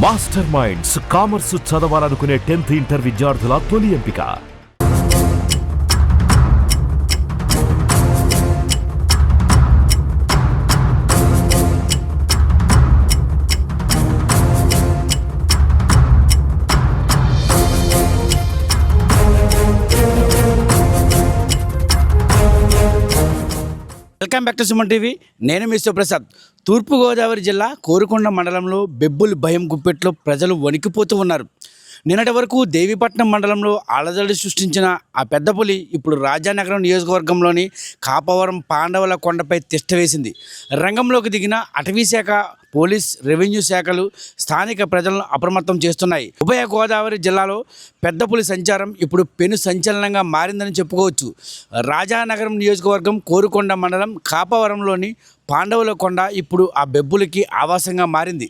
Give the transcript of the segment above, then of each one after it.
Master minds commerce చదవాలనుకునే 10th inter విద్యార్థుల తొలి ఎంపిక. Welcome back to Suman TV. నేను మీ శివప్రసాద్. తూర్పుగోదావరి జిల్లా కోరుకొండ మండలంలో బెబ్బులు భయం గుప్పెట్లో ప్రజలు వణికిపోతూ ఉన్నారు. నిన్నటి వరకు దేవీపట్నం మండలంలో అలజడి సృష్టించిన ఆ పెద్ద పులి ఇప్పుడు రాజానగరం నియోజకవర్గంలోని కాపవరం పాండవుల కొండపై తిష్టవేసింది. రంగంలోకి దిగిన అటవీశాఖ, పోలీస్, రెవెన్యూ శాఖలు స్థానిక ప్రజలను అప్రమత్తం చేస్తున్నాయి. ఉభయ గోదావరి జిల్లాలో పెద్ద పులి సంచారం ఇప్పుడు పెను సంచలనంగా మారిందని చెప్పుకోవచ్చు. రాజానగరం నియోజకవర్గం కోరుకొండ మండలం కాపవరంలోని పాండవుల కొండ ఇప్పుడు ఆ బెబ్బులకి ఆవాసంగా మారింది.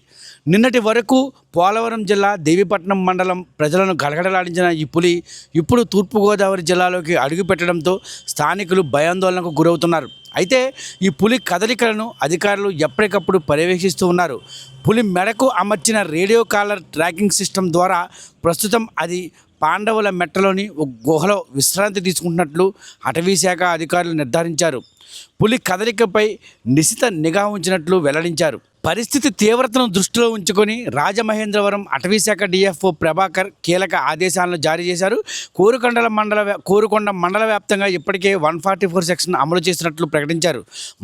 నిన్నటి వరకు పోలవరం జిల్లా దేవీపట్నం మండలం ప్రజలను గడగడలాడించిన ఈ పులి ఇప్పుడు తూర్పుగోదావరి జిల్లాలోకి అడుగుపెట్టడంతో స్థానికులు భయాందోళనకు గురవుతున్నారు. అయితే ఈ పులి కదలికలను అధికారులు ఎప్పటికప్పుడు పర్యవేక్షిస్తూ ఉన్నారు. పులి మెడకు అమర్చిన రేడియో కాలర్ ట్రాకింగ్ సిస్టమ్ ద్వారా ప్రస్తుతం అది పాండవుల మెట్టలోని ఒక గుహలో విశ్రాంతి తీసుకుంటున్నట్లు అటవీశాఖ అధికారులు నిర్ధారించారు. పులి కదలికపై నిశిత నిఘా ఉంచినట్లు వెల్లడించారు. పరిస్థితి తీవ్రతను దృష్టిలో ఉంచుకొని రాజమహేంద్రవరం అటవీశాఖ డిఎఫ్ఓ ప్రభాకర్ కీలక ఆదేశాలను జారీ చేశారు. కోరుకొండ మండల వ్యాప్తంగా ఇప్పటికే 144 సెక్షన్ అమలు చేసినట్లు ప్రకటించారు.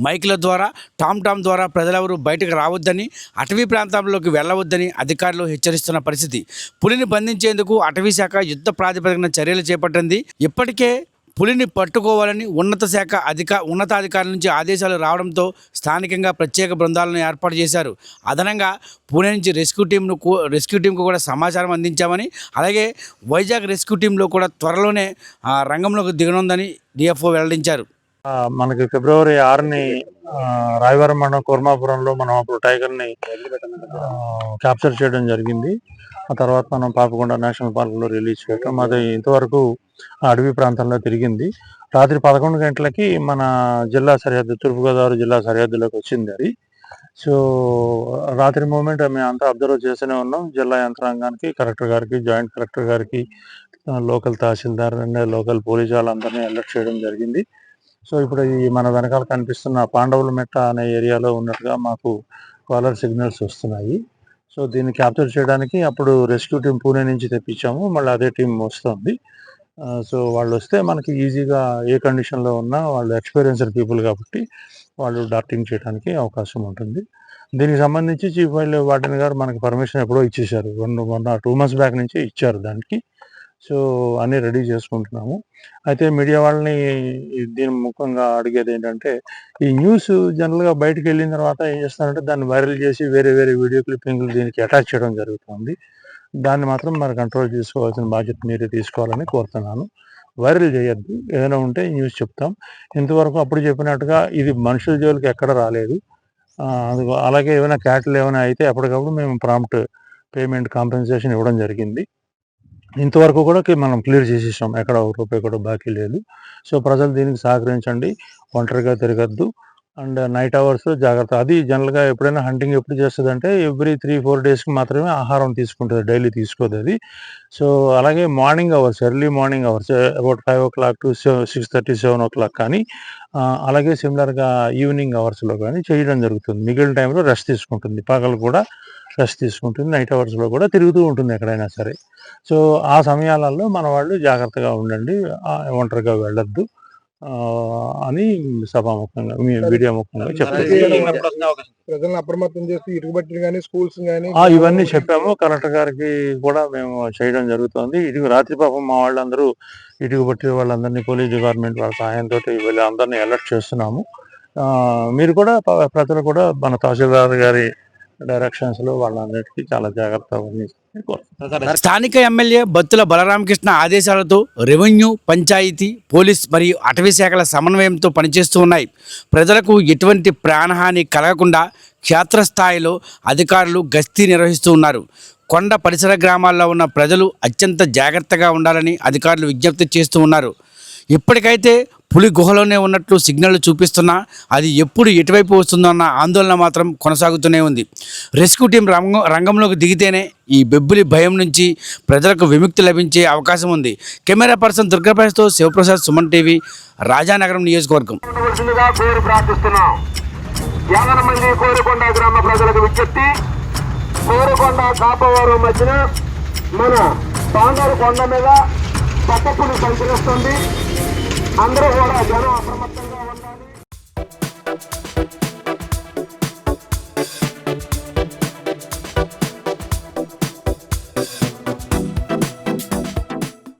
మైకుల ద్వారా, టామ్ ద్వారా ప్రజలెవరూ బయటకు రావద్దని, అటవీ ప్రాంతాల్లోకి వెళ్ళవద్దని అధికారులు హెచ్చరిస్తున్న పరిస్థితి. పులిని బంధించేందుకు అటవీశాఖ యుద్ధ ప్రాతిపదికన చర్యలు చేపట్టింది. ఇప్పటికే పులిని పట్టుకోవాలని ఉన్నతాధికారుల నుంచి ఆదేశాలు రావడంతో స్థానికంగా ప్రత్యేక బృందాలను ఏర్పాటు చేశారు. అదనంగా పూణే నుంచి రెస్క్యూ టీంకు కూడా సమాచారం అందించామని, అలాగే వైజాగ్ రెస్క్యూ టీంలో కూడా త్వరలోనే రంగంలోకి దిగనుందని డిఎఫ్ఓ వెల్లడించారు. మనకి ఫిబ్రవరి 6ని రాయవరం మండలం కుర్మాపురంలో మనం అప్పుడు టైగర్ని క్యాప్చర్ చేయడం జరిగింది. ఆ తర్వాత మనం పాపకొండ నేషనల్ పార్క్లో రిలీజ్ చేయటం. అది ఇంతవరకు అడవి ప్రాంతంలో తిరిగింది. రాత్రి 11 గంటలకి మన జిల్లా సరిహద్దు, తూర్పుగోదావరి జిల్లా సరిహద్దులోకి వచ్చింది అది. సో రాత్రి మూమెంట్ మేము అంతా అబ్జర్వ్ చేస్తూనే ఉన్నాం. జిల్లా యంత్రాంగానికి, కలెక్టర్ గారికి, జాయింట్ కలెక్టర్ గారికి, local tahsildar and local police వాళ్ళందరినీ అలర్ట్ చేయడం జరిగింది. సో ఇప్పుడు ఈ మన వెనకాల కనిపిస్తున్న పాండవుల మెట్ట అనే ఏరియాలో ఉన్నట్టుగా మాకు కాలర్ సిగ్నల్స్ వస్తున్నాయి. సో దీన్ని క్యాప్చర్ చేయడానికి అప్పుడు రెస్క్యూ టీం పూణే నుంచి తెప్పించాము. మళ్ళీ అదే టీం వస్తుంది. సో వాళ్ళు వస్తే మనకి ఈజీగా ఏ కండిషన్లో ఉన్నా వాళ్ళు ఎక్స్పీరియన్స్డ్ పీపుల్ కాబట్టి వాళ్ళు డార్టింగ్ చేయడానికి అవకాశం ఉంటుంది. దీనికి సంబంధించి చీఫ్ వైల్డ్ వార్డెన్ గారు మనకి పర్మిషన్ ఎప్పుడో ఇచ్చేశారు. 2 months బ్యాక్ నుంచి ఇచ్చారు దానికి. సో అన్నీ రెడీ చేసుకుంటున్నాము. అయితే మీడియా వాళ్ళని దీని ముఖ్యంగా అడిగేది ఏంటంటే, ఈ న్యూస్ జనరల్గా బయటకు వెళ్ళిన తర్వాత ఏం చేస్తారంటే దాన్ని వైరల్ చేసి వేరే వీడియో క్లిప్పింగ్లు దీనికి అటాచ్ చేయడం జరుగుతుంది. దాన్ని మాత్రం మరి కంట్రోల్ చేసుకోవాల్సిన బాధ్యత మీరే తీసుకోవాలని కోరుతున్నాను. వైరల్ చేయొద్దు. ఏదైనా ఉంటే న్యూస్ చెప్తాం. ఇంతవరకు అప్పుడు చెప్పినట్టుగా ఇది మనుషుల జోలికి ఎక్కడ రాలేదు. అలాగే ఏమైనా క్యాట్లు ఏమైనా అయితే అప్పటికప్పుడు మేము ప్రాంప్ట్ పేమెంట్ కాంపెన్సేషన్ ఇవ్వడం జరిగింది. ఇంతవరకు కూడా మనం క్లియర్ చేసేసాం. ఎక్కడ ₹1 కూడా బాకీ లేదు. సో ప్రజలు దీనికి సహకరించండి. ఒంటరిగా తిరగద్దు. అండ్ నైట్ అవర్స్ జాగ్రత్త. అది జనరల్గా ఎప్పుడైనా హంటింగ్ ఎప్పుడు చేస్తుంది అంటే ఎవ్రీ 3-4 డేస్కి మాత్రమే ఆహారం తీసుకుంటుంది, డైలీ తీసుకోదు అది. సో అలాగే morning hours, early morning hours about 5 o'clock to 6:30, 7 o'clock కానీ, అలాగే సిమిలర్గా ఈవినింగ్ అవర్స్లో కానీ చేయడం జరుగుతుంది. మిగిలిన టైంలో రెస్ట్ తీసుకుంటుంది. పగలు కూడా రెస్ట్ తీసుకుంటుంది. నైట్ అవర్స్లో కూడా తిరుగుతూ ఉంటుంది ఎక్కడైనా సరే. సో ఆ సమయాలలో మన వాళ్ళు జాగ్రత్తగా ఉండండి, ఒంటరిగా వెళ్ళొద్దు అని సభాముఖంగా మీడియా ముఖంగా చెప్తారు. ప్రజలను అప్రమత్తం చేసి ఇరుగుబట్టి కానీ, స్కూల్స్ కానీ ఇవన్నీ చెప్పాము. కలెక్టర్ గారికి కూడా మేము చేయడం జరుగుతుంది. రాత్రి పాపం మా వాళ్ళందరూ ఇటుకబట్టి వాళ్ళందరినీ పోలీస్ డిపార్ట్మెంట్ వాళ్ళ సహాయంతో వీళ్ళందరినీ అలర్ట్ చేస్తున్నాము. మీరు కూడా ప్రజలు కూడా మన తహసీల్దార్ గారి డైరెక్షన్స్ లో వాళ్ళందరికీ చాలా జాగ్రత్తగా. స్థానిక ఎమ్మెల్యే బత్తుల బలరామకృష్ణ ఆదేశాలతో రెవెన్యూ, పంచాయతీ, పోలీస్ మరియు అటవీ శాఖల సమన్వయంతో పనిచేస్తూ ఉన్నాయి. ప్రజలకు ఎటువంటి ప్రాణహాని కలగకుండా క్షేత్రస్థాయిలో అధికారులు గస్తీ నిర్వహిస్తూ ఉన్నారు. కొండ పరిసర గ్రామాల్లో ఉన్న ప్రజలు అత్యంత జాగ్రత్తగా ఉండాలని అధికారులు విజ్ఞప్తి చేస్తూ ఉన్నారు. ఇప్పటికైతే పులి గుహలోనే ఉన్నట్లు సిగ్నల్ చూపిస్తున్నా అది ఎప్పుడు ఎటువైపు వస్తుందో అన్న ఆందోళన మాత్రం కొనసాగుతూనే ఉంది. రెస్క్యూ టీం రంగంలోకి దిగితేనే ఈ బెబ్బులి భయం నుంచి ప్రజలకు విముక్తి లభించే అవకాశం ఉంది. కెమెరా పర్సన్ దుర్గాప్రసాద్తో శివప్రసాద్, సుమన్ టీవీ, రాజానగరం నియోజకవర్గం. మంది కోరుకొండ గ్రామ ప్రజలకు విజ్ఞప్తి, కోరుకొండ కాపవారు మధ్యన మన పాండూరు కొండ మీద పట్టపులి సంచరిస్తుంది. అందరూ కూడా జనం అప్రమత్తంగా